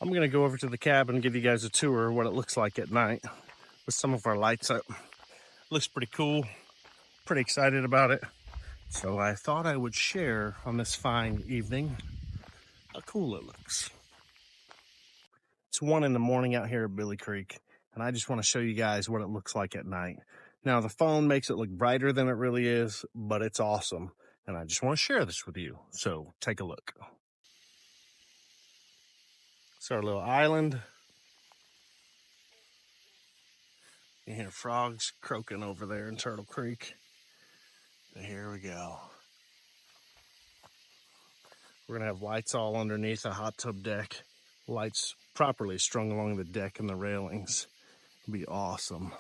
I'm gonna go over to the cabin and give you guys a tour of what it looks like at night with some of our lights up. Looks pretty cool, pretty excited about it. So I thought I would share on this fine evening how cool it looks. It's 1 in the morning out here at Billy Creek, and I just want to show you guys what it looks like at night. Now the phone makes it look brighter than it really is, but it's awesome. And I just want to share this with you. So take a look. It's our little island. You hear frogs croaking over there in Turtle Creek. And here we go. We're gonna have lights all underneath a hot tub deck. Lights properly strung along the deck and the railings. It'll be awesome.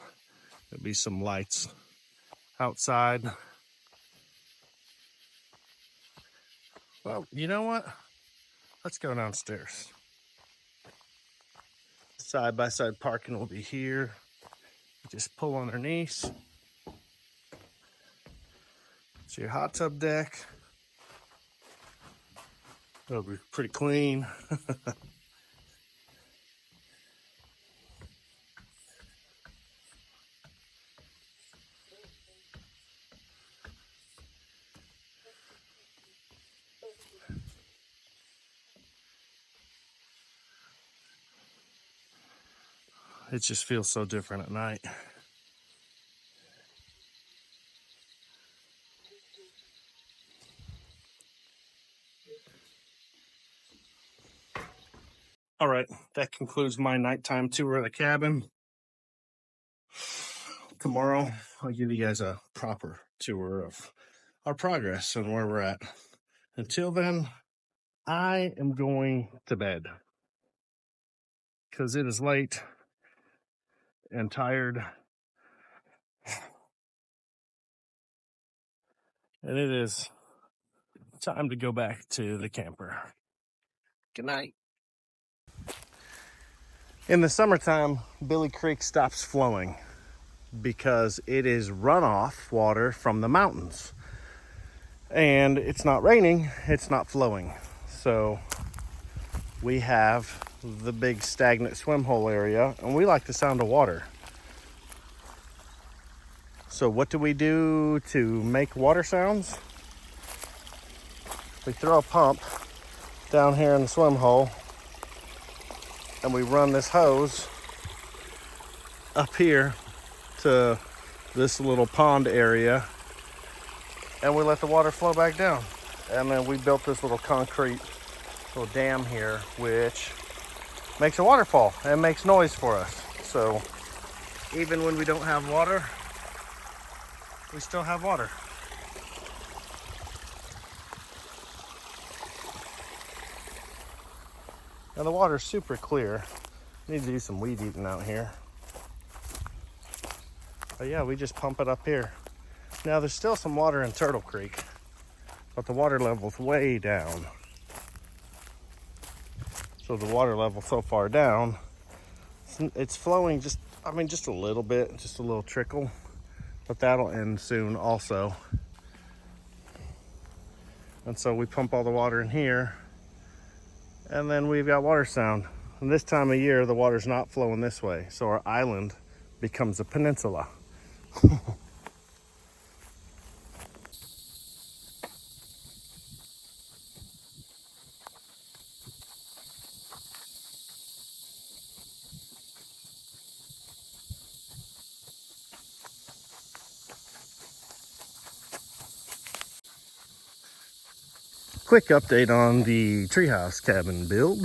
There'll be some lights outside. Well, you know what? Let's go downstairs. Side-by-side parking will be here. Just pull underneath. It's your hot tub deck. It'll be pretty clean. It just feels so different at night. All right, that concludes my nighttime tour of the cabin. Tomorrow, I'll give you guys a proper tour of our progress and where we're at. Until then, I am going to bed because it is late and tired. And it is time to go back to the camper. Good night. In the summertime, Billy Creek stops flowing because it is runoff water from the mountains. And it's not raining, it's not flowing. So we have the big stagnant swim hole area, and we like the sound of water. So what do we do to make water sounds? We throw a pump down here in the swim hole, and we run this hose up here to this little pond area, and we let the water flow back down. And then we built this little concrete little dam here, which makes a waterfall and makes noise for us. So even when we don't have water, we still have water. Now the water's super clear. Need to do some weed eating out here. But yeah, we just pump it up here. Now there's still some water in Turtle Creek, but the water level's way down. So the water level so far down, it's flowing just a little bit, just a little trickle, but that'll end soon also. And so we pump all the water in here, and then we've got water sound. And this time of year, the water's not flowing this way, so our island becomes a peninsula. Quick update on the treehouse cabin build.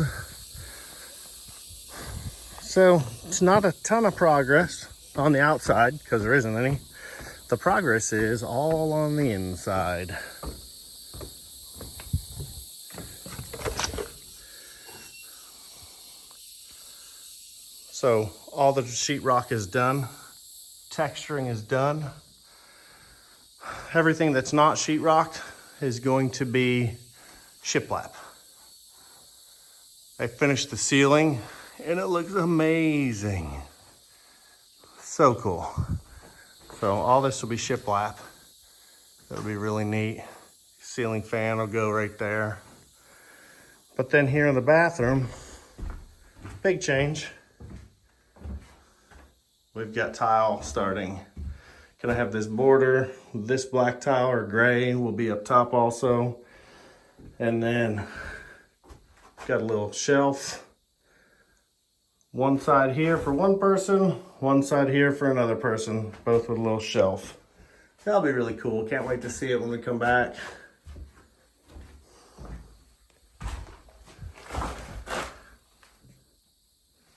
So it's not a ton of progress on the outside because there isn't any. The progress is all on the inside. So all the sheetrock is done. Texturing is done. Everything that's not sheetrocked is going to be shiplap. I finished the ceiling and it looks amazing. So cool. So all this will be shiplap. That'll be really neat. Ceiling fan will go right there. But then here in the bathroom, big change. We've got tile starting. Gonna have this border. This black tile or gray will be up top also. And then got a little shelf. One side here for one person, one side here for another person, both with a little shelf. That'll be really cool. Can't wait to see it when we come back.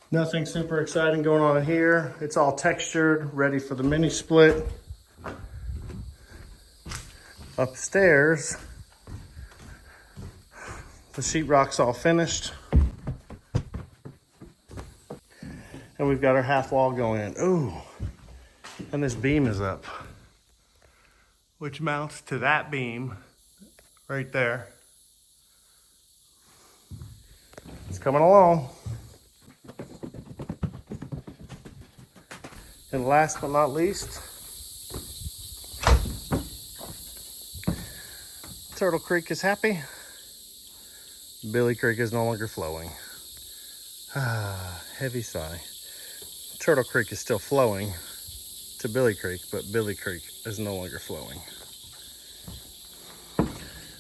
Nothing super exciting going on here. It's all textured, ready for the mini split. Upstairs, the sheetrock's all finished. And we've got our half wall going in. Ooh, and this beam is up, which mounts to that beam right there. It's coming along. And last but not least, Turtle Creek is happy. Billy Creek is no longer flowing. Heavy sigh. Turtle Creek is still flowing to Billy Creek, but Billy Creek is no longer flowing.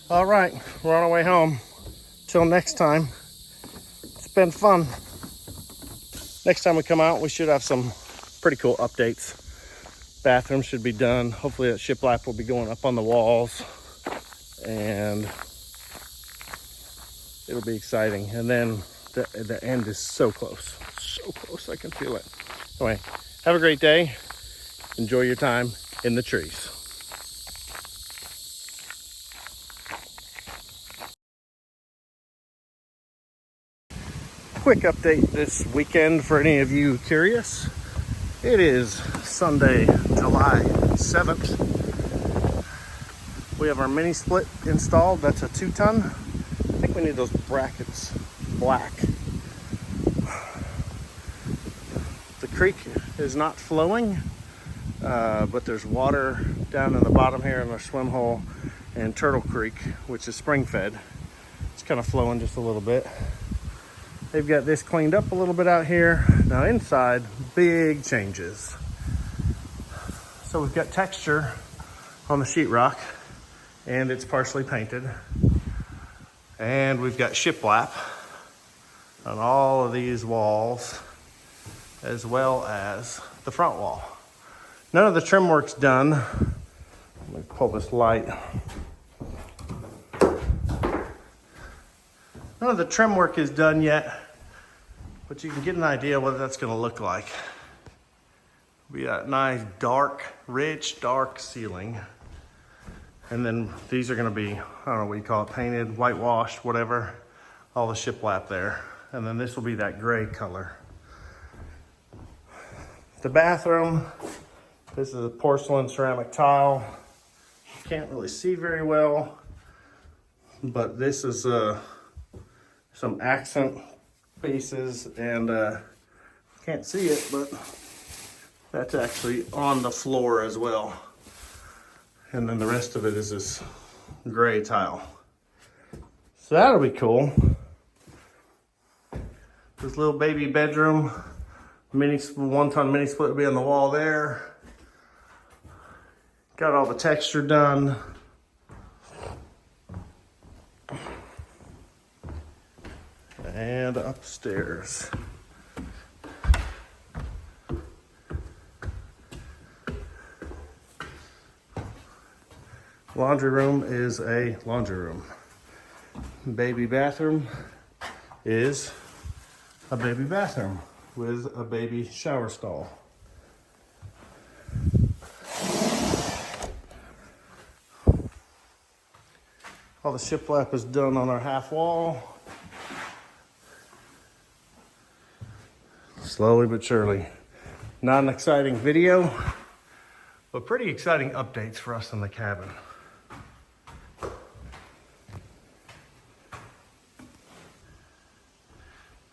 All right, we're on our way home. Till next time, it's been fun. Next time we come out, we should have some pretty cool updates. Bathroom should be done. Hopefully that shiplap will be going up on the walls, and it'll be exciting. And then the end is so close, I can feel it. Anyway, have a great day. Enjoy your time in the trees. Quick update this weekend for any of you curious. It is Sunday, July 7th. We have our mini split installed. That's a 2-ton. I think we need those brackets black. The creek is not flowing, but there's water down in the bottom here in our swim hole, and Turtle Creek, which is spring fed, it's kind of flowing just a little bit. They've got this cleaned up a little bit out here. Now inside, big changes. So we've got texture on the sheetrock, and it's partially painted. And we've got shiplap on all of these walls, as well as the front wall. None of the trim work's done. Let me pull this light. None of the trim work is done yet, but you can get an idea what that's gonna look like. We got nice, dark, rich, dark ceiling. And then these are gonna be, I don't know what you call it, painted, whitewashed, whatever, all the shiplap there. And then this will be that gray color. The bathroom, this is a porcelain ceramic tile. Can't really see very well, but this is some accent pieces, and can't see it, but that's actually on the floor as well. And then the rest of it is this gray tile. So that'll be cool. This little baby bedroom, 1-ton mini split will be on the wall there. Got all the texture done. And upstairs. Laundry room is a laundry room. Baby bathroom is a baby bathroom with a baby shower stall. All the shiplap is done on our half wall. Slowly but surely. Not an exciting video, but pretty exciting updates for us in the cabin.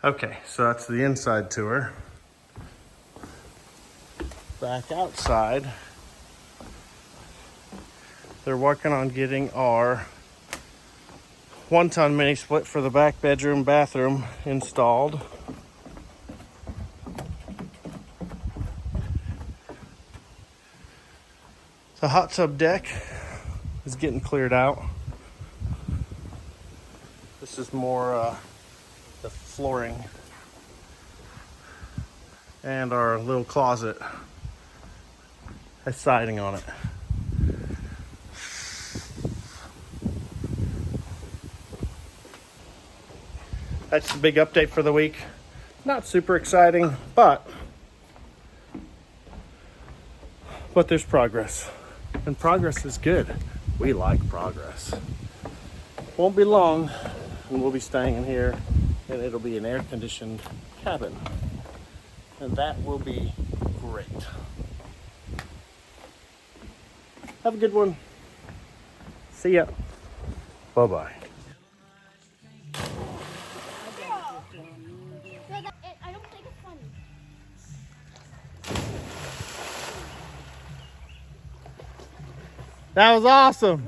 Okay, so that's the inside tour. Back outside, they're working on getting our 1-ton mini split for the back bedroom, bathroom installed. The hot tub deck is getting cleared out. This is more the flooring. And our little closet has siding on it. That's the big update for the week. Not super exciting, but there's progress. And progress is good. We like progress. Won't be long, and we'll be staying in here, and it'll be an air-conditioned cabin. And that will be great. Have a good one. See ya. Bye-bye. I don't think it's funny. That was awesome.